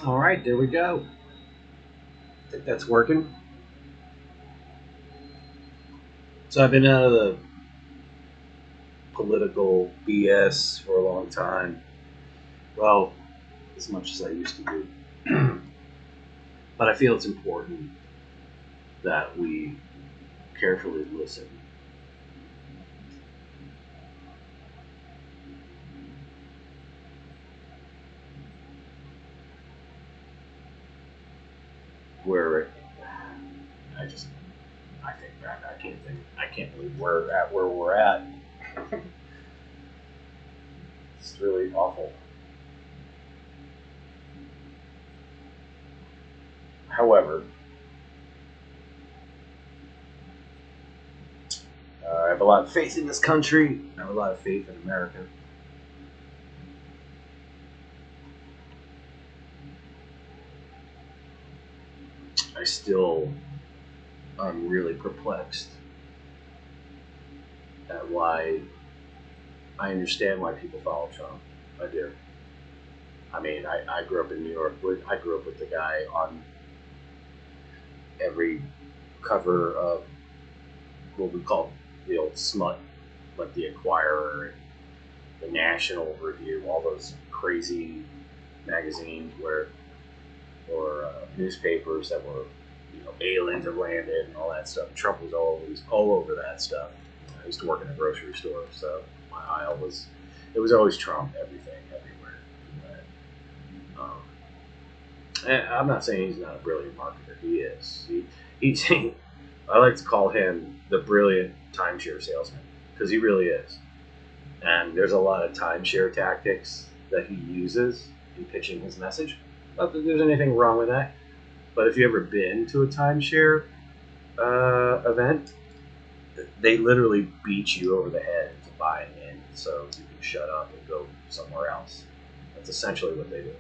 All right, there we go. I think that's working. So I've been out of the political BS for a long time. Well, as much as I used to do. But I feel it's important that we carefully listen. Where I think back, I can't believe we're at where we're at. It's really awful. However, I have a lot of faith in this country. I have a lot of faith in America. I'm really perplexed at why I understand why people follow Trump. I do. I mean, I grew up in New York. I grew up with the guy on every cover of what we call the old smut, like the Enquirer, the National Review, all those crazy magazines or newspapers that were, aliens have landed and all that stuff. Trump was all over that stuff. I used to work in a grocery store, so my aisle was always Trump, everything, everywhere. And I'm not saying he's not a brilliant marketer. He is. I like to call him the brilliant timeshare salesman, because he really is. And there's a lot of timeshare tactics that he uses in pitching his message. Not that there's anything wrong with that. But if you've ever been to a timeshare event, they literally beat you over the head to buy in so you can shut up and go somewhere else. That's essentially what they do.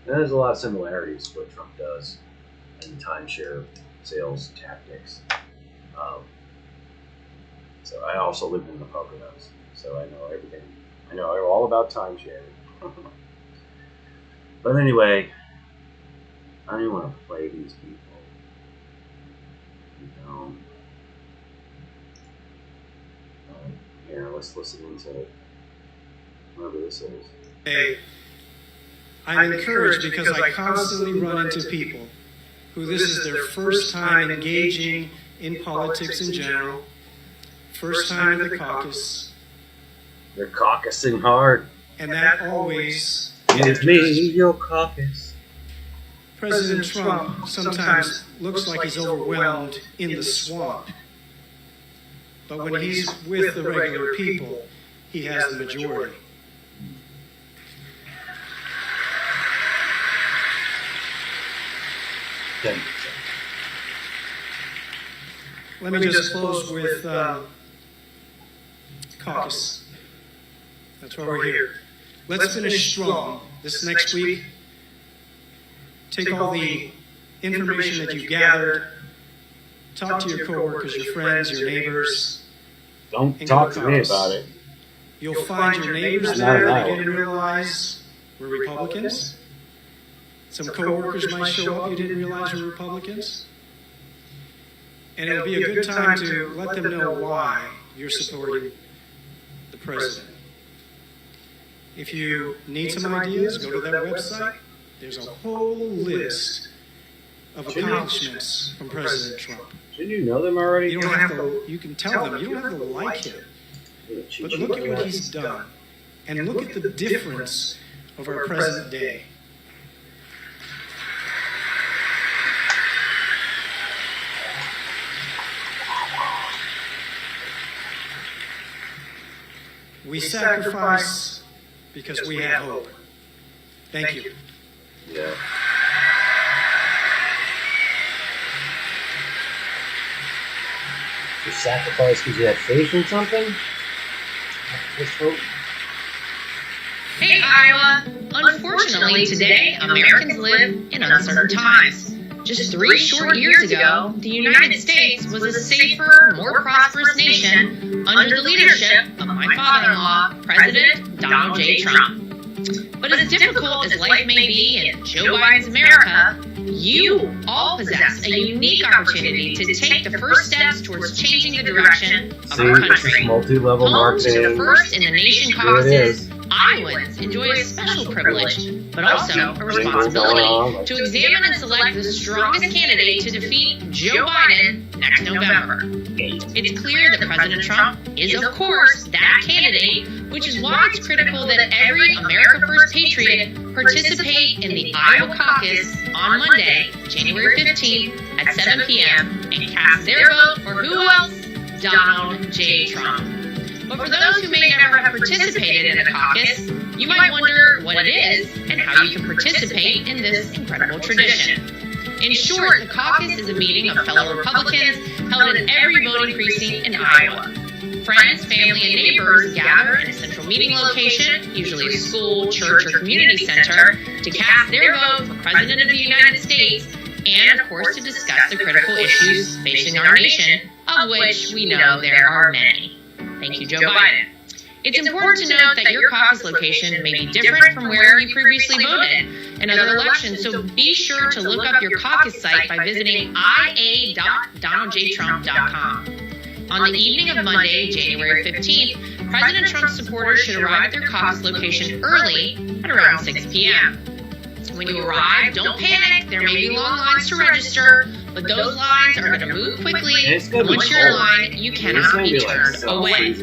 And there's a lot of similarities to what Trump does in timeshare sales tactics. So I also lived in the Poconos, so I know everything. I know all about timeshare. But anyway, I don't even want to play these people. Here, let's listen into whatever this is. Hey, I'm encouraged because I constantly run into people who this is their first time engaging in politics in general, first time in the caucus. They're caucusing hard. And that always Give me your caucus. President Trump sometimes looks like he's overwhelmed in the swamp. But when he's with the regular people, he has the majority. Let me just close with Caucus. That's why we're here. Let's finish strong this next week. Take all the information that you've gathered. Talk to your coworkers, your friends, your neighbors. Don't talk to me about it. You'll find your neighbors there that didn't realize were Republicans. Some coworkers might show up you didn't realize were Republicans. And it'll be a good time to let them know why you're supporting the president. If you need some ideas, go to that website. There's a whole list of accomplishments from President Trump. Didn't you know them already? You don't have to, you can tell them, you don't have to like him. But look at what he's done. And look at the difference of our present day. We sacrifice because we have hope. Thank you. Yeah. You sacrifice because you have faith in something? Just hope. Hey, Iowa. Unfortunately, today, Americans live in uncertain times. Just 3 short years ago, the United States was a safer, more prosperous nation under the leadership of my father-in-law, President Donald J. Trump. But as difficult as life may be in Joe Biden's America, you all possess a unique opportunity to take the first steps towards changing the direction of our country. Multi-level Home to the marketing. first in the nation There it caucuses, is. Iowans enjoy a special privilege, but also a responsibility to examine and select the strongest candidate to defeat Joe Biden next November. It's clear that President Trump is, of course, that candidate, which is why it's critical that every America First patriot participate in the Iowa caucus on Monday, January 15th at 7 p.m. and cast their vote for who else? Donald J. Trump. But for those who may never have participated in a caucus, you might wonder what it is and how you can participate in this incredible tradition. In short, the caucus is a meeting of fellow Republicans held in every voting precinct in Iowa. Friends, family, and neighbors gather in a central meeting location, usually a school, church, or community center, to cast their vote for President of the United States and, of course, to discuss the critical issues facing our nation, of which we know there are many. Thank you, Joe Biden. It's important to note that your caucus location may be different from where you previously voted in other elections, so be sure to look up your caucus site by visiting ia.donaldjtrump.com. On the evening of Monday, January 15th, President Trump's supporters should arrive at their caucus location early at around 6 p.m. When you arrive, don't panic. There may be long lines to register, but those lines are going to move quickly. Once you're in line, you cannot be turned away.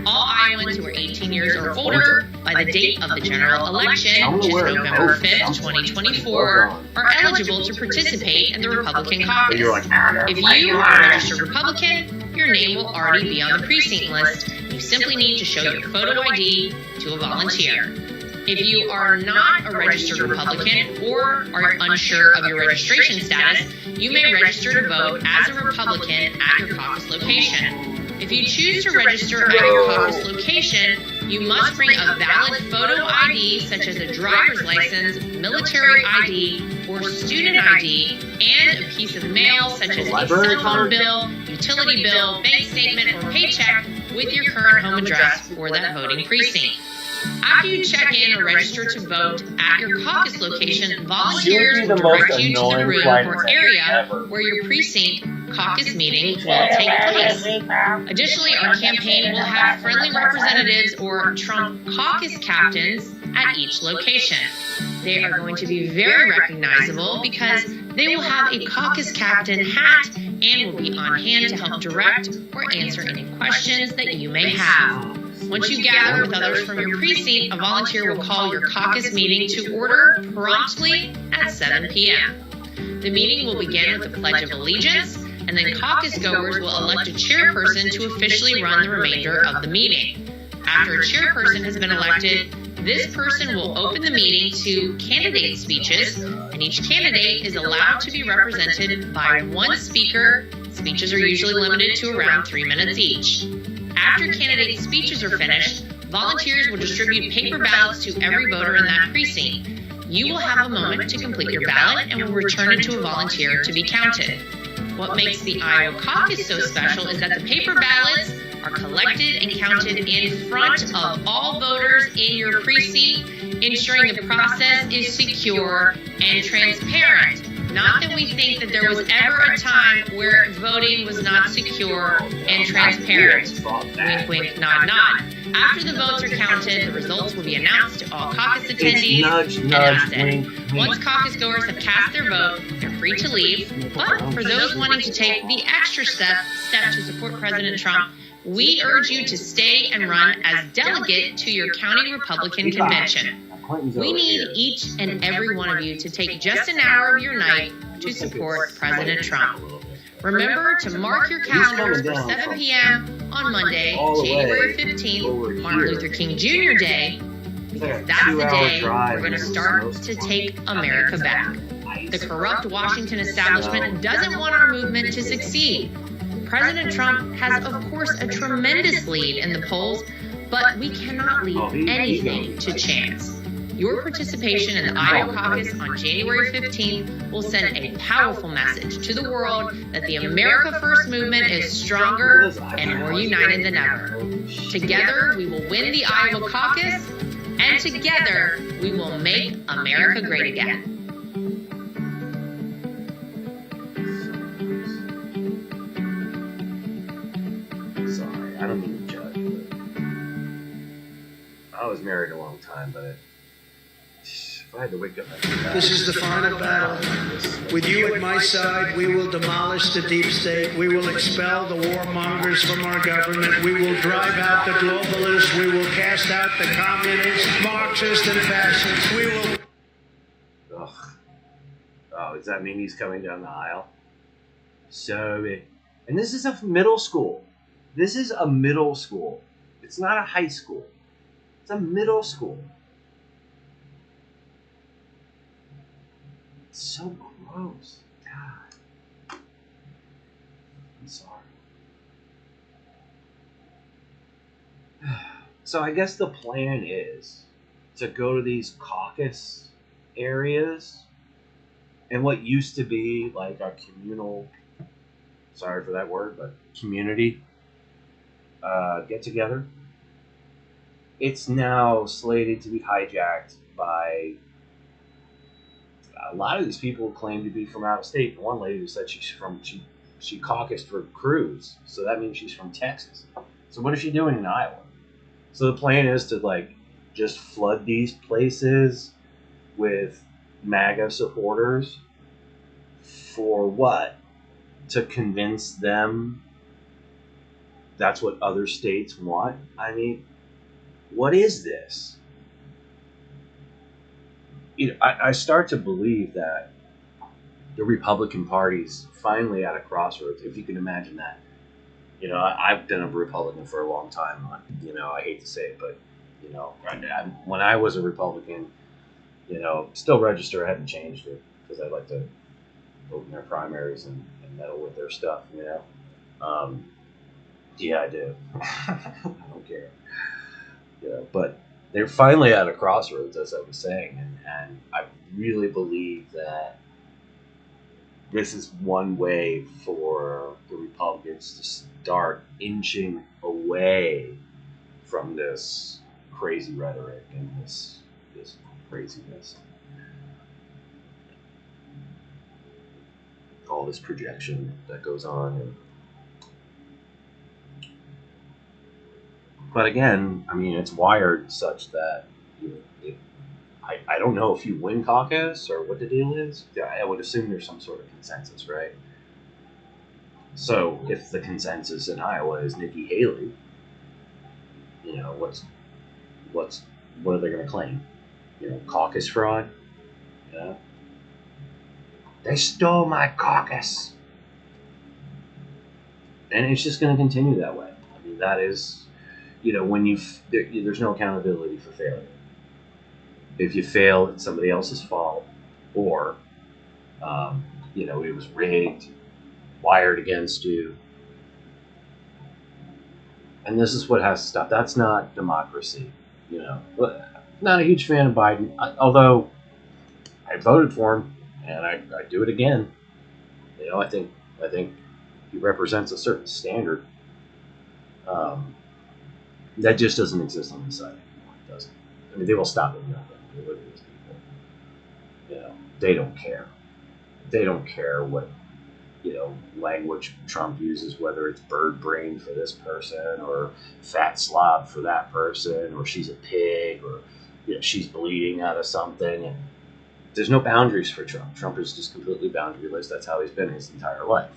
All Iowans who are 18 years or older by the date of the general election, which is November 5th, 2024, are eligible to participate in the Republican caucus. If you are a registered Republican, your name will already be on the precinct list. You simply need to show your photo ID to a volunteer. If you are not a registered Republican or are unsure of your registration status, you may register to vote as a Republican at your caucus location. If you choose to register at your caucus location, you must bring a valid photo ID such as a driver's license, military ID, or student ID, and a piece of mail such as a cell phone bill, utility bill, bank statement, or paycheck with your current home address for that voting precinct. After you check in or register to vote at your caucus location, volunteers will direct you to the room or area where your precinct caucus meeting will take place. Additionally, our campaign will have friendly representatives or Trump caucus captains at each location. They are going to be very recognizable because they will have a caucus captain hat and will be on hand to help direct or answer any questions that you may have. Once you gather with others from your precinct, a volunteer will call your caucus meeting to order promptly at 7 p.m. The meeting will begin with the Pledge of Allegiance, and then caucus goers will elect a chairperson to officially run the remainder of the meeting. After a chairperson has been elected, this person will open the meeting to candidate speeches, and each candidate is allowed to be represented by one speaker. Speeches are usually limited to around 3 minutes each. After candidate speeches are finished, volunteers will distribute paper ballots to every voter in that precinct. You will have a moment to complete your ballot and will return it to a volunteer to be counted. What makes the Iowa caucus so special is that the paper ballots are collected and counted in front of all voters in your precinct, ensuring the process is secure and transparent. Not that we think that there was ever a time where voting was not secure and transparent. Wink, wink, nod, nod. After the votes are counted, the results will be announced to all caucus attendees, and that's it. Once caucus goers have cast their vote, they're free to leave. But for those wanting to take the extra step to support President Trump, we urge you to stay and run as delegate to your county Republican convention. We need each and every one of you to take just an hour of your night to support President Trump. Remember to mark your calendars for 7 p.m. on Monday, January 15th, Martin Luther King Jr. Day, because that's the day we're going to start to take America back. The corrupt Washington establishment doesn't want our movement to succeed. President Trump has, of course, a tremendous lead in the polls, but we cannot leave anything to chance. Your participation in the Iowa caucus on January 15th will send a powerful message to the world that the America First movement is stronger and more united than ever. Together, we will win the Iowa caucus And together, we will make America great again. Sorry, I don't mean to judge, but I was married a long time, but if I had to wake up every day. This is the final battle. With you at my side, we will demolish the deep state. We will expel the warmongers from our government. We will drive out the globalists. We will cast out the communists, Marxists, and fascists. We will... Ugh. Oh, does that mean he's coming down the aisle? And this is a middle school. This is a middle school. It's not a high school. It's a middle school. It's so gross. God. I'm sorry. So I guess the plan is to go to these caucus areas and what used to be like a communal, sorry for that word, but community get together. It's now slated to be hijacked by a lot of these people claim to be from out of state. One lady said she caucused for Cruz, so that means she's from Texas. So what is she doing in Iowa? So the plan is to like just flood these places with MAGA supporters for what? To convince them that's what other states want? I mean, what is this? You know, I start to believe that the Republican Party's finally at a crossroads, if you can imagine that. You know, I've been a Republican for a long time. You know, I hate to say it, but, you know, when I was a Republican, you know, still register, I hadn't changed it because I like to vote in their primaries and meddle with their stuff, you know. Yeah, I do. I don't care. You know, but they're finally at a crossroads, as I was saying, and I really believe that this is one way for the Republicans to start inching away from this crazy rhetoric and this craziness, all this projection that goes on. But again, I mean, it's wired such that I don't know if you win caucus or what the deal is. I would assume there's some sort of consensus, right? So if the consensus in Iowa is Nikki Haley, you know, what are they going to claim? You know, caucus fraud? You know? They stole my caucus. And it's just going to continue that way. I mean, that is, you know, when there's no accountability for failure. If you fail, it's somebody else's fault, or, you know, it was rigged, wired against you. And this is what has to stop. That's not democracy, you know. Not a huge fan of Biden, although I voted for him, and I do it again. You know, I think he represents a certain standard that just doesn't exist on this side anymore. It doesn't. I mean, they will stop at nothing. Look at these people. You know, they don't care. They don't care what, you know, language Trump uses, whether it's bird brain for this person or fat slob for that person, or she's a pig, or, you know, she's bleeding out of something. And there's no boundaries for Trump. Trump is just completely boundaryless. That's how he's been his entire life.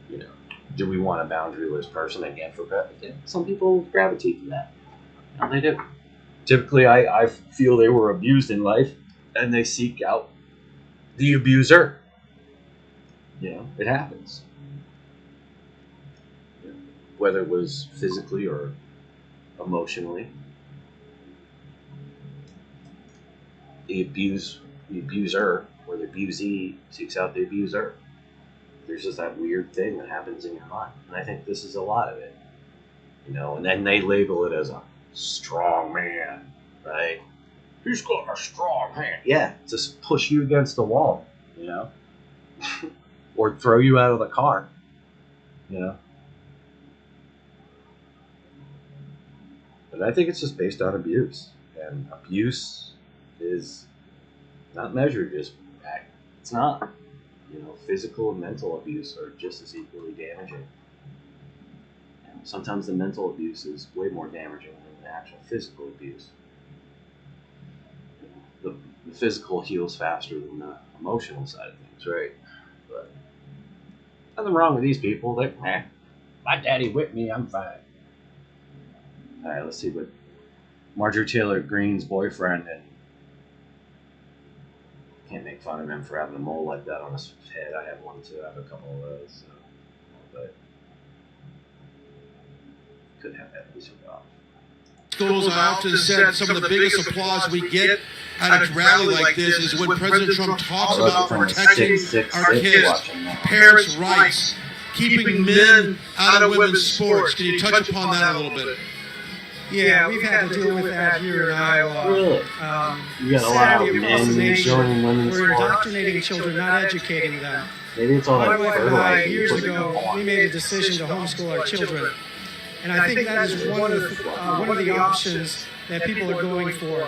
You know, do we want a boundaryless person again for president? Some people gravitate to that. And they do. Typically, I feel they were abused in life, and they seek out the abuser. You know, it happens. You know, whether it was physically or emotionally. The abuser or the abusee seeks out the abuser. There's just that weird thing that happens in your mind. And I think this is a lot of it. You know, and then they label it as a strong man, right? He's got a strong hand. Yeah, just push you against the wall, you know? Or throw you out of the car, you know? But I think it's just based on abuse. And abuse is not measured just back. It's not. Physical and mental abuse are just as equally damaging. Sometimes the mental abuse is way more damaging than the actual physical abuse. The physical heals faster than the emotional side of things, right? But nothing wrong with these people. My daddy whipped me, I'm fine. All right, let's see what Marjorie Taylor Greene's boyfriend, and can't make fun of him for having a mole like that on his head. I have one too. I have a couple of those, but could have that piece of golf. Schools, I often said some of the biggest applause we get at a rally like this is when President Trump talks about protecting our kids, parents' rights, keeping men out of women's sports. Can you touch upon that a little bit? Yeah, we've had to deal with that here in Iowa. Really? You got a lot of men joining women's We're sports. indoctrinating children, not educating them. Maybe it's all My that wife and I, fertilizer you years put in ago, the we made a decision to homeschool our children. And I think that is one of the options that people are going for.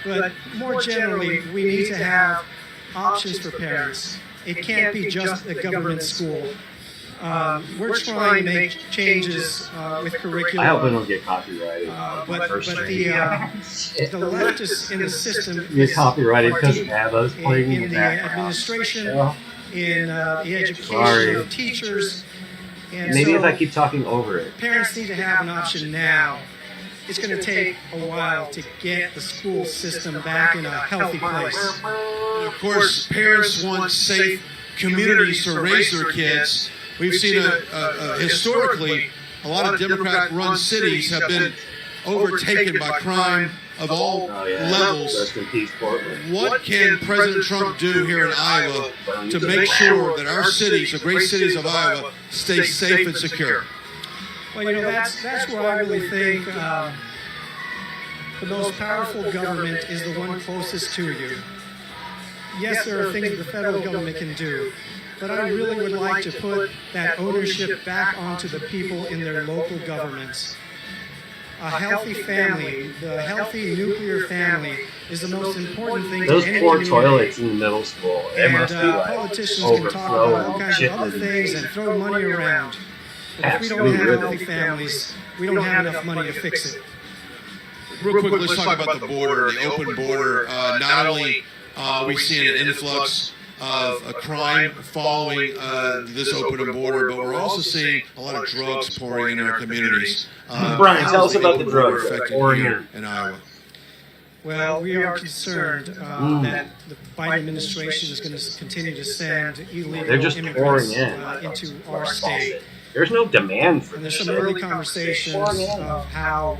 But more generally, we need to have options for parents. It can't be just a government school. We're trying to make changes with curriculum. I hope we don't get copyrighted. But the leftists in the system Get copyrighted because of ABBA's playing in in the the administration, background. in the education Sorry. of teachers. And Maybe so if I keep talking over it. parents need to have an option now. It's going to take a while to get the school system back in a healthy place. Of course, parents want safe communities to raise their kids. We've seen historically a lot of Democrat-run cities have been overtaken by crime of all levels. Rest in peace, Portland. What can President Trump do here in Iowa to make sure that our cities, the great cities of Iowa, stay safe and secure? Well, that's where I really think the most powerful government is the one closest to you. Yes, there are things that the federal government can do, but I really would like to put that ownership back onto the people in their local governments. A healthy family, the healthy nuclear family, is the most important thing Those to any poor community. toilets in middle school, they And must be like politicians can talk about all overflowing kinds shit of other with things and throw money around. But if we don't Absolutely. have healthy families, we don't have enough money to fix it. Real quick, let's talk about the border, the open border. Not only are we seeing an influx of crime following this open border, but we're also seeing a lot of drugs pouring in our communities. Brian, tell us about the open border drugs that are affecting pouring here in Iowa. Well, we are concerned that the Biden administration is going to continue to send illegal They're just immigrants pouring in. into our state. There's no demand for And this there's some shit. early conversations of how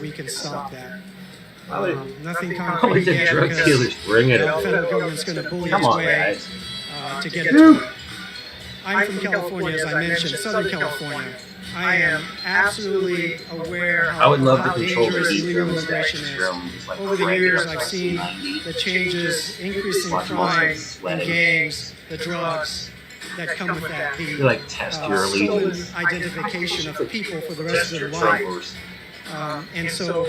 we can stop that. Nothing How concrete did the yet drug because dealers bring it the up? federal government's going to bully Come its on, way guys. to get it to it. I'm from California, as I mentioned, Southern California. I am absolutely aware I would love to how control the dangerous heat illegal from immigration stacks is. from like Over the crank years, it up I've to seen 90. the changes, increasing Watch crime, muscles the sweating. gangs, the drugs that come with that. You The like test your stolen illegals. identification of people for the rest Test of your their life. troopers. And so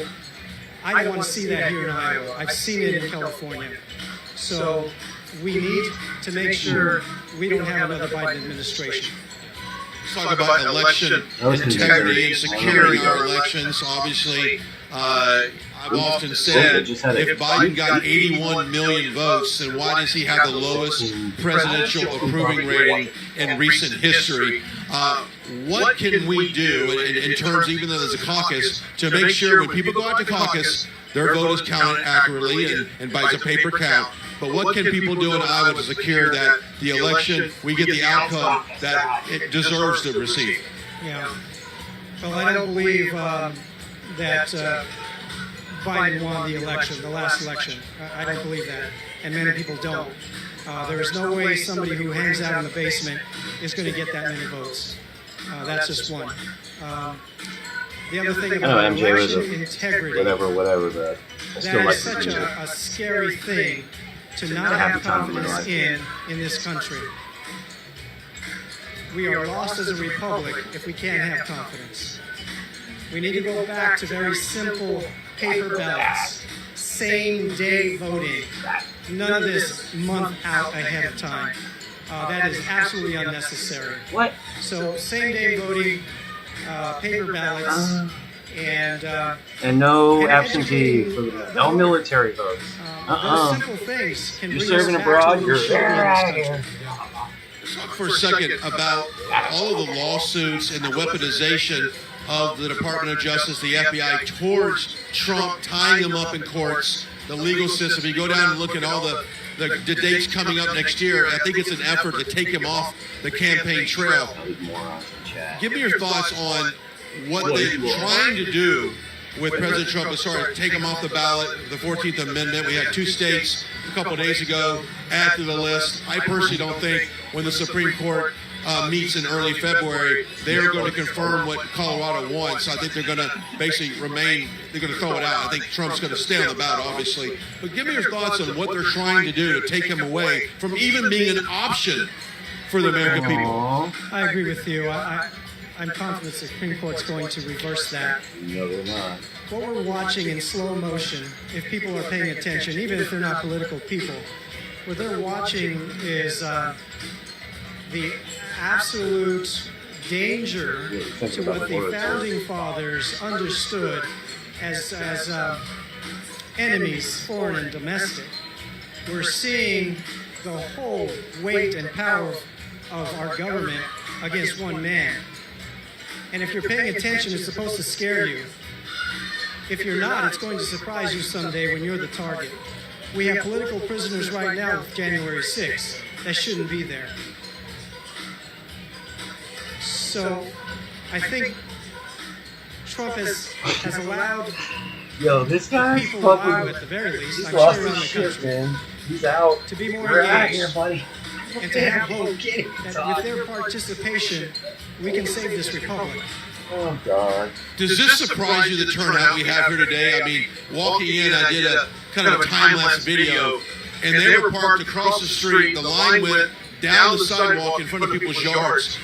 I want to see that here in Iowa. I've seen it in California. So we need to make sure we don't have another Biden administration. Let's talk about election integrity and securing our elections. Obviously, I've often said if Biden got 81 million votes, then why does he have the lowest presidential approving rating in recent history? What can we do in terms, even though there's a caucus, to make sure when people go out to caucus, their vote is counted accurately and by a paper count? But what can people do in Iowa to secure that the election, we get the outcome that it deserves to receive? Yeah. Well, I don't believe that Biden won the election, the last election. I don't believe that, and many people don't. There is no way somebody who hangs out in the basement is going to get that many votes. That's just one. The other thing I know about MJ was election a integrity, whatever. But I still that like is the such music. a scary thing to not Half have the time in my confidence life. in this country. We are lost as a republic if we can't have confidence. We need to go back to very simple paper ballots. same day voting. None of this month out ahead of time. That is absolutely unnecessary. What? So same day voting, paper ballots, and no and absentee, educating no military votes. those simple things can You're bring serving us back abroad, to where you're we should be in this country. Talk for a second about all of the lawsuits and the weaponization of the Department of Justice, the FBI, towards Trump, tying him up in courts, the legal system. You go down and look at all the dates coming up next year. I think it's an effort to take him off the campaign trail. Give me your thoughts on what they're trying to do with President Trump as far as take him off the ballot, the 14th Amendment. We had 2 states a couple of days ago add to the list. I personally don't think when the Supreme Court meets in early February, they're going to confirm what Colorado wants. I think they're going to basically remain, they're going to throw it out. I think Trump's going to stay on the ballot, obviously. But give me your thoughts on what they're trying to do to take him away from even being an option for the American people. I agree with you. I'm confident the Supreme Court's going to reverse that. No, they're not. What we're watching in slow motion, if people are paying attention, even if they're not political people, what they're watching is the absolute danger to what the founding fathers understood as enemies, foreign and domestic. We're seeing the whole weight and power of our government against one man. And if you're paying attention, it's supposed to scare you. If you're not, it's going to surprise you someday when you're the target. We have political prisoners right now with January 6th that shouldn't be there. So I think Trump has allowed this guy people alive at the very least, he's I'm lost sure around his the shit, country, man. He's out. to be more We're out engaged here, buddy. and to have hope that with their participation, we can save this republic. Oh, God. Does this surprise you, the turnout we have here today? I mean, walking in, I did a kind of a time-lapse video, and they were parked across the street. The line went down the sidewalk in front of people's yards.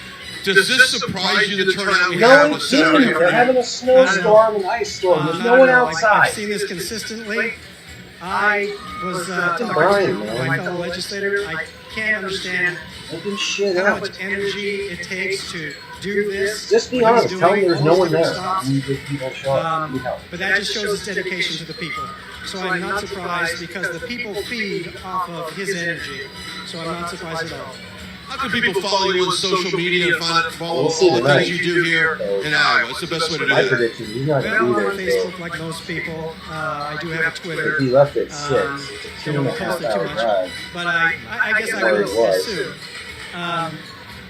Does this surprise you, the turnout we have on a Saturday They're having afternoon? a snowstorm and ice storm. There's no one outside. I've seen this consistently. I was talking Brian, to man. my fellow legislator. I can't understand Open shit how up. much energy it takes to do this. Just be what he's honest. Tell me doing, there's all no these one there. different stops. You get people show up. You help. But that just shows his dedication to the people. So I'm not surprised because the people feed off of his energy. So I'm not surprised at all. How can people follow you on social media and follow We'll see all the tonight. things you do here in Iowa? It's the best way to do My that. prediction, he's not Well, I'm going on to be there. Facebook like most people. I do have a Twitter. If he left at 6, Um, it's they a 2.5 don't post it too hour much. drive. But I guess I will soon.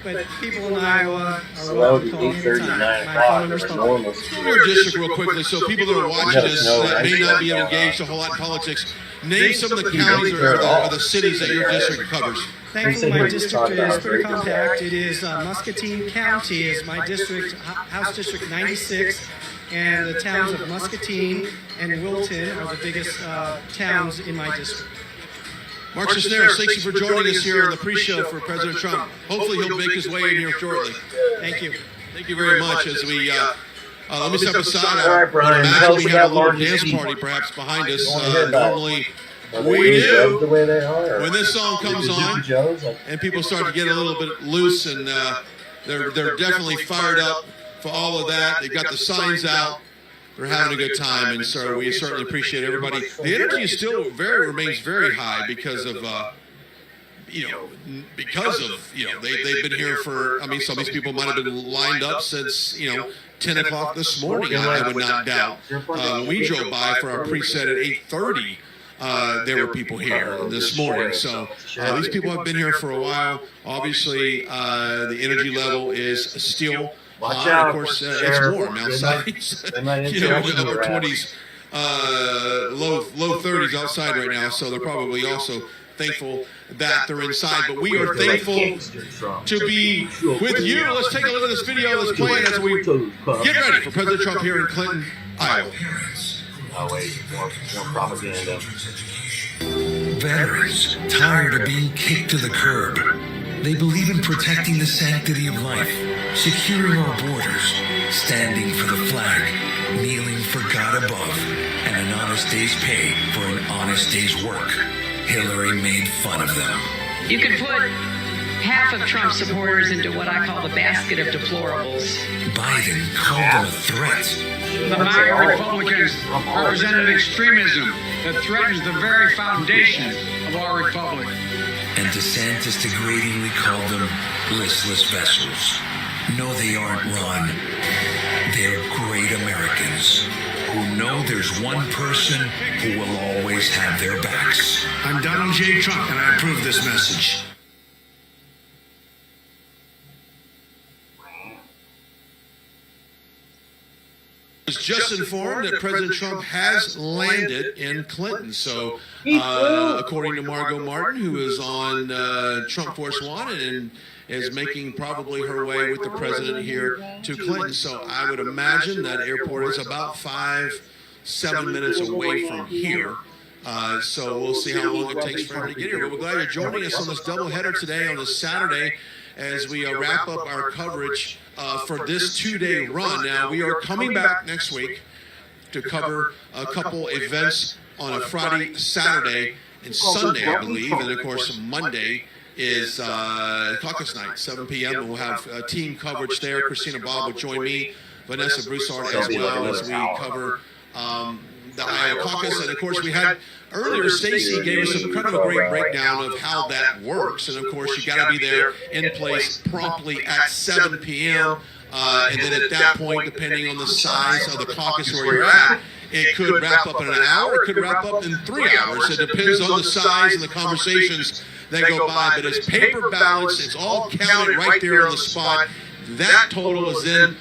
But people in Iowa are So that would welcome be to call me 8:30, anytime. 9 My o'clock. phone number's That's public. normal. Go to your district real quickly, so people that are watching this that may not be engaged a whole lot in politics, name some of the counties or the cities that your district covers. Thankfully, my district is pretty compact. It is Muscatine County is my district, House District 96, and the towns of Muscatine and Wilton are the biggest towns in my district. Mark Cisneros, thank you for joining us here on the pre-show for President Trump. Hopefully he'll make his way in here shortly. Thank you. Thank you very much. As we let me step aside. All right, Brian. Imagine Tell we us have a about little largest dance people. party perhaps behind us. You wanna hear about Normally Are we they do. the way they are? When this song comes on, Joe's, like, and people start to get a little bit loose, and they're definitely fired up for all of that. They've got the signs out. They're having a good time, and so we certainly appreciate everybody. The energy is still remains very high because of they've been here for. I mean, some of these people might have been lined up since 10 o'clock this morning. I would not doubt. When we drove by for our preset at 8:30. There were people here this morning. So these people have been here for a while. Obviously, the energy level is still high. Of course, it's warm outside. Upper 20s, low 30s outside right now. So they're probably also thankful that they're inside. But we are thankful to be with you. Let's take a look at this video. Let's play it as we get ready for President Trump here in Clinton, Iowa. Oh, wait, more propaganda. Veterans, tired of being kicked to the curb. They believe in protecting the sanctity of life, securing our borders, standing for the flag, kneeling for God above and an honest day's pay for an honest day's work. Hillary made fun of them. You could put half of Trump supporters into what I call the basket of deplorables. Biden called them a threat. The MAGA Republicans represented extremism that threatens the very foundation of our republic. And DeSantis degradingly called them listless vessels. No, they aren't, Ron. They're great Americans who know there's one person who will always have their backs. I'm Donald J. Trump, and I approve this message. Was just informed that President Trump has landed in Clinton. So, according to Margot Martin, who is on Trump Force One and is making probably her way with the president here to Clinton. So, I would imagine that airport is about 5-7 minutes away from here. So we'll see how long it takes for him to get here. But we're glad you're joining us on this doubleheader today on this Saturday as we wrap up our coverage for this two-day run. Now, we are coming back next week to cover a couple events on a Friday, Saturday, and Sunday, I believe. And, of course, Monday is Caucus night, 7 p.m. And we'll have team coverage there. Christina Bob will join me, Vanessa Broussard as well, as we cover the Iowa Caucus. And, of course, we had earlier, Stacey gave us kind of a great breakdown of how that works. And, of course, you got to be there in place promptly at 7 p.m. And then at that point, depending on the size of the caucus where you're at, it could wrap up in an hour. It could wrap up in 3 hours. It depends on the size and the conversations that go by. But it's paper ballots. It's all counted right there on the spot. That total is then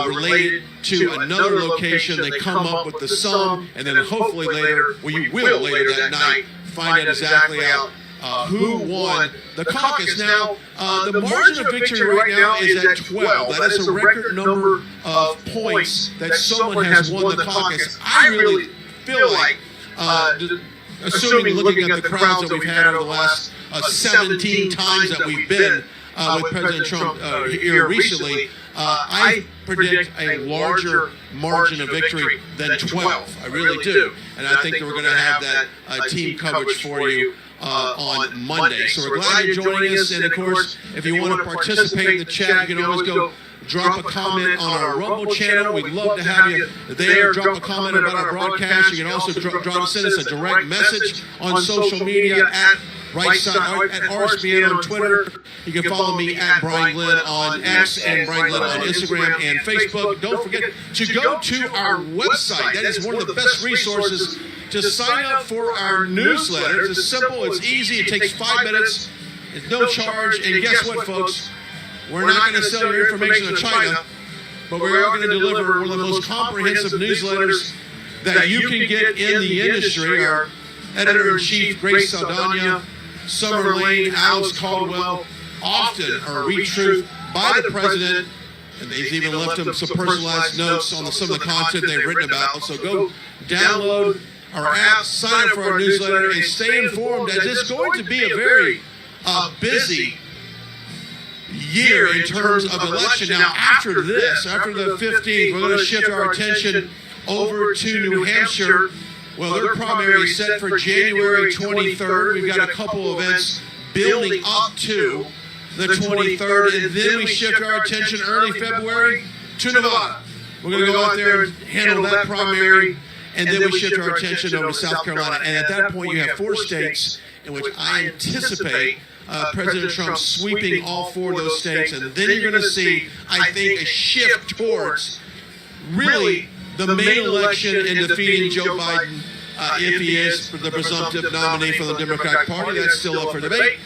related to another location. They come up with the sum, and then hopefully later, well, you will later that night, find out exactly out who won the caucus. Now, the margin of victory right now is at 12. That is a record number of points that someone has won the caucus. I really feel like, assuming looking at the crowds that we've had over the last 17 times that we've been with President Trump here recently, I predict a larger margin of victory than 12. I really do. And I think that we're going to have that team coverage for you on Monday. So we're glad you're joining us. And, of course, if you want to participate in the chat, you can always go drop a comment on our Rumble channel. We'd love to have you there. Drop a comment about our broadcast. You can also send us a direct message on social media at RSBN on Twitter. You can follow me at Brian Glenn on X and Brian Glenn on Instagram and Facebook. Don't forget to go to our website. That is one of the best resources to sign up for our newsletter. It's simple. It's easy. It takes 5 minutes. It's no charge. And guess what, folks? We're not going to sell your information to China, but we are going to deliver one of the most comprehensive newsletters that you can get in the industry. Our editor-in-chief, Grace Saldana, Summer Lane, Alice Caldwell, often are retruthed by the president, and they've even left him some personalized notes on some of the content they've written about. So go download our app, sign up for our newsletter, and stay informed, as it's going to be a very busy year in terms of election. Now, after this, after the 15th, we're going to shift our attention over to New Hampshire. Well, their primary is set for January 23rd. We've got a couple events building up to the 23rd, and then we shift our attention early February to Nevada. We're going to go out there and handle that primary, and then we shift our attention over to South Carolina. And at that point, you have 4 states in which I anticipate President Trump sweeping all 4 of those states, and then you're going to see, I think, a shift towards really the main election and defeating Joe Biden, if he is the presumptive nominee for the Democratic Party. That's still up for debate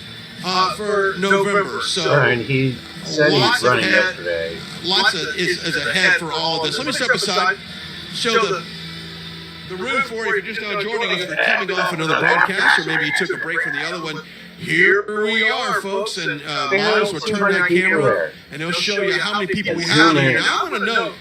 for November. So and he said he's running yesterday. Lots is ahead for all of this. Let me step aside, show the room for you. If you're just now joining us, we're coming off another broadcast, or maybe you took a break from the other one. Here we are, folks, and Miles will turn that camera, and they'll show you how many people we have here. Now, I want to note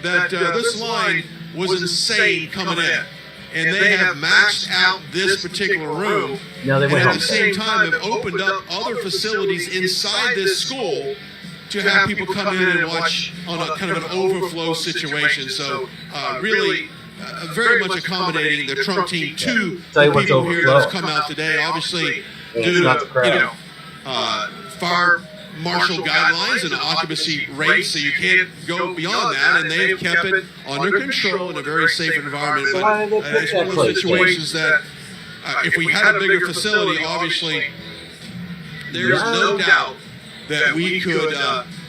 that this line was insane coming in, and they have maxed out this particular room, and at the same time have opened up other facilities inside this school to have people come in and watch on a kind of an overflow situation. So really very much accommodating the Trump team to the people here that have come out today. Obviously, due to fire marshal guidelines and occupancy rates, so you can't go beyond that, and they've kept it under control in a very safe environment. But it's one of those situations that if we had a bigger facility, obviously, there's no doubt that we could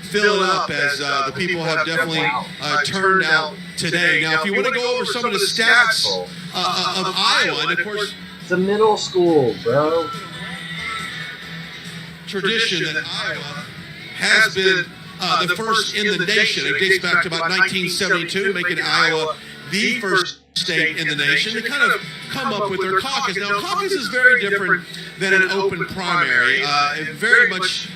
fill it up, as the people have definitely turned out today. Now, if you want to go over some of the stats of Iowa, and of course, it's a middle school, bro. Tradition that Iowa has been the first in the nation. It dates back to about 1972, making Iowa the first state in the nation to kind of come up with their caucus. Now, caucus is very different than an open primary. It very much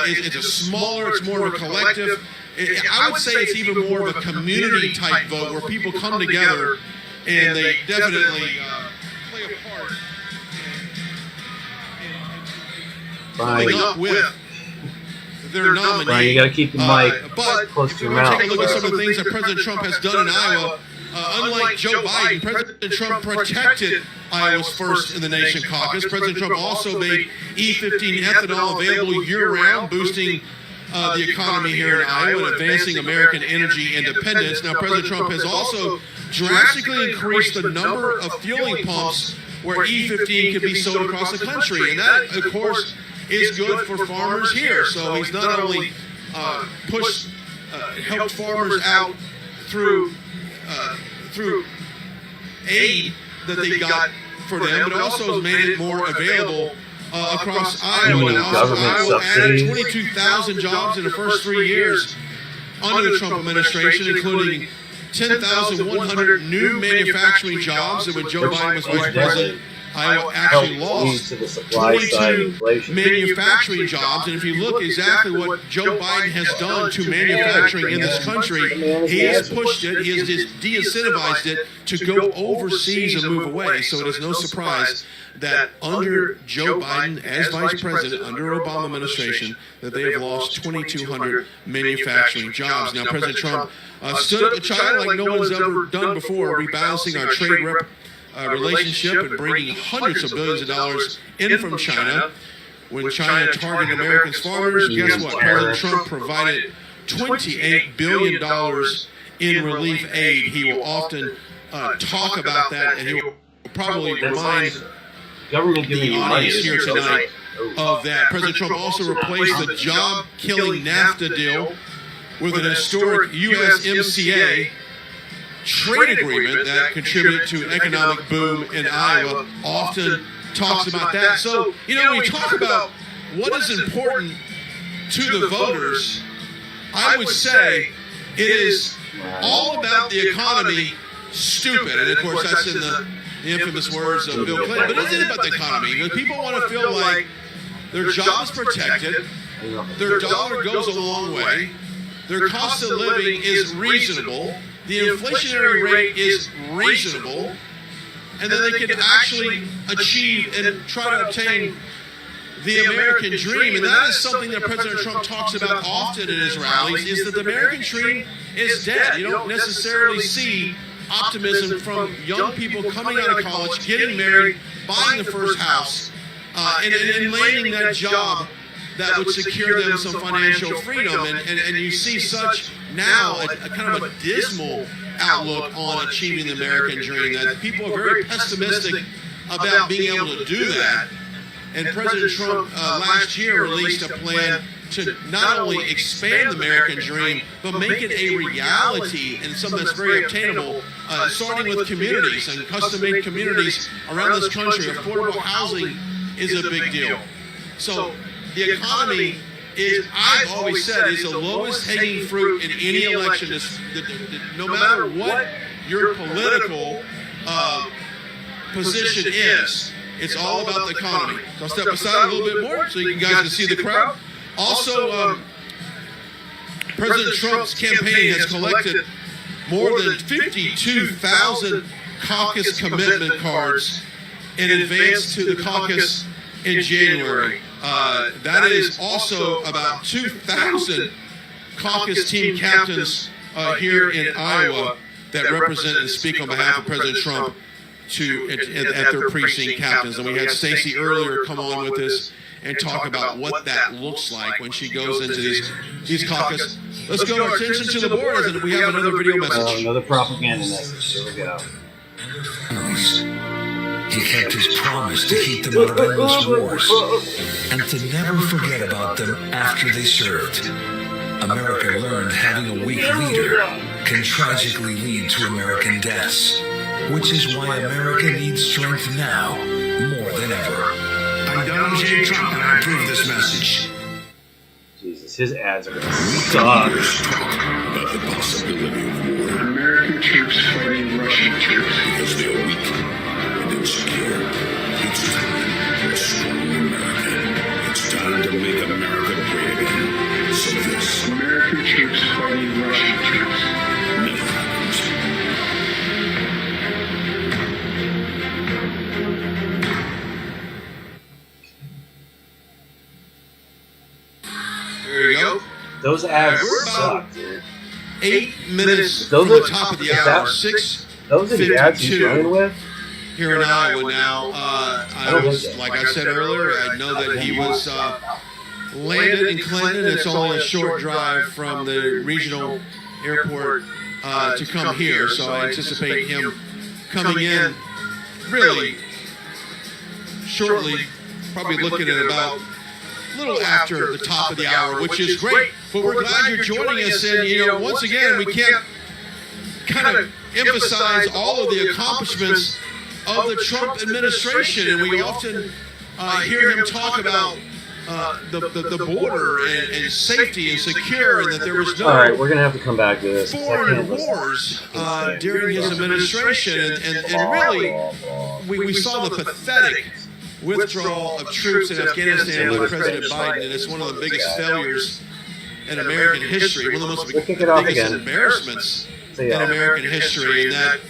it's a smaller, it's more of a collective. I would say it's even more of a community type vote where people come together and they definitely play a part in coming up with their nominee. Brian, you got to keep the mic close to your mouth. Take a look at some of the things that President Trump has done in Iowa. Unlike Joe Biden, President Trump protected Iowa's first in the nation caucus. President Trump also made E15 ethanol available year-round, boosting the economy here in Iowa and advancing American energy independence. Now, President Trump has also drastically increased the number of fueling pumps where E15 can be sold across the country. And that, of course, is good for farmers here. So he's not only helped farmers out through aid that they got for them, but also has made it more available across Iowa. And also, Iowa added 22,000 jobs in the first 3 years under the Trump administration, including 10,100 new manufacturing jobs. And when Joe Biden was vice president, Iowa actually lost 22 manufacturing jobs. And if you look exactly what Joe Biden has done to manufacturing in this country, he has pushed it, he has de-incentivized it to go overseas and move away. So it is no surprise that under Joe Biden as vice president, under Obama administration, that they have lost 2,200 manufacturing jobs. Now, President Trump stood up to China like no one's ever done before, rebalancing our trade relationship and bringing hundreds of billions of dollars in from China. When China targeted Americans' farmers, guess what? President Trump provided $28 billion in relief aid. He will often talk about that, and he will probably remind the audience here tonight of that. President Trump also replaced the job-killing NAFTA deal with an historic USMCA trade agreement that contributed to an economic boom in Iowa. Often talks about that. So, when we talk about what is important to the voters, I would say it is all about the economy, stupid. And of course, that's in the infamous words of Bill Clinton. But it isn't about the economy. People want to feel like their job is protected, their dollar goes a long way, their cost of living is reasonable, the inflationary rate is reasonable, and then they can actually achieve and try to obtain the American dream. And that is something that President Trump talks about often in his rallies, is that the American dream is dead. You don't necessarily see optimism from young people coming out of college, getting married, buying the first house, and landing that job that would secure them some financial freedom. And you see such now a kind of a dismal outlook on achieving the American dream, that people are very pessimistic about being able to do that. And President Trump last year released a plan to not only expand the American dream, but make it a reality and something that's very obtainable, starting with communities and custom-made communities around this country. Affordable housing is a big deal. So the economy is, I've always said, is the lowest hanging fruit in any election. No matter what your political position is, it's all about the economy. So I'll step aside a little bit more so you guys can see the crowd. Also, President Trump's campaign has collected more than 52,000 caucus commitment cards in advance to the caucus in January. That is also about 2,000 caucus team captains here in Iowa that represent and speak on behalf of President Trump at their precinct captains. And we had Stacey earlier come on with us and talk about what that looks like when she goes into these caucus. Let's go our attention to the board, and we have another video message. Another propaganda message. Here we go. He kept his promise to keep them out of endless wars and to never forget about them after they served. America learned having a weak leader can tragically lead to American deaths, which is why America needs strength now more than ever. I'm Donald J. Trump, and I approve this message. Jesus, his ads are gonna suck. About the possibility of war. American troops fighting Russian troops. Because they are weak and insecure. It's time for a strong America. It's time to make America great again. So this American troops fighting Russian troops. never happens. There you go. Those ads We're about suck, dude. 8 minutes Those from are- the top of the is hour. that- 6 Those are the ads you're dealing with? here in Iowa now. I was, like I said earlier, I know that he was landed in Clinton. It's only a short drive from the regional airport to come here, so I anticipate him coming in really shortly, probably looking at about a little after the top of the hour, which is great. But we're glad you're joining us, and once again, we can't kind of emphasize all of the accomplishments of the Trump administration, and we often hear him talk about the border and safety and secure, and that there was no All right, we're gonna have to come back to this. foreign wars during his administration, and really, we saw the pathetic withdrawal of troops in Afghanistan by President Biden, and it's one of the biggest failures in American history, one of the most We'll kick it off biggest again. embarrassments See in ya. American history, and that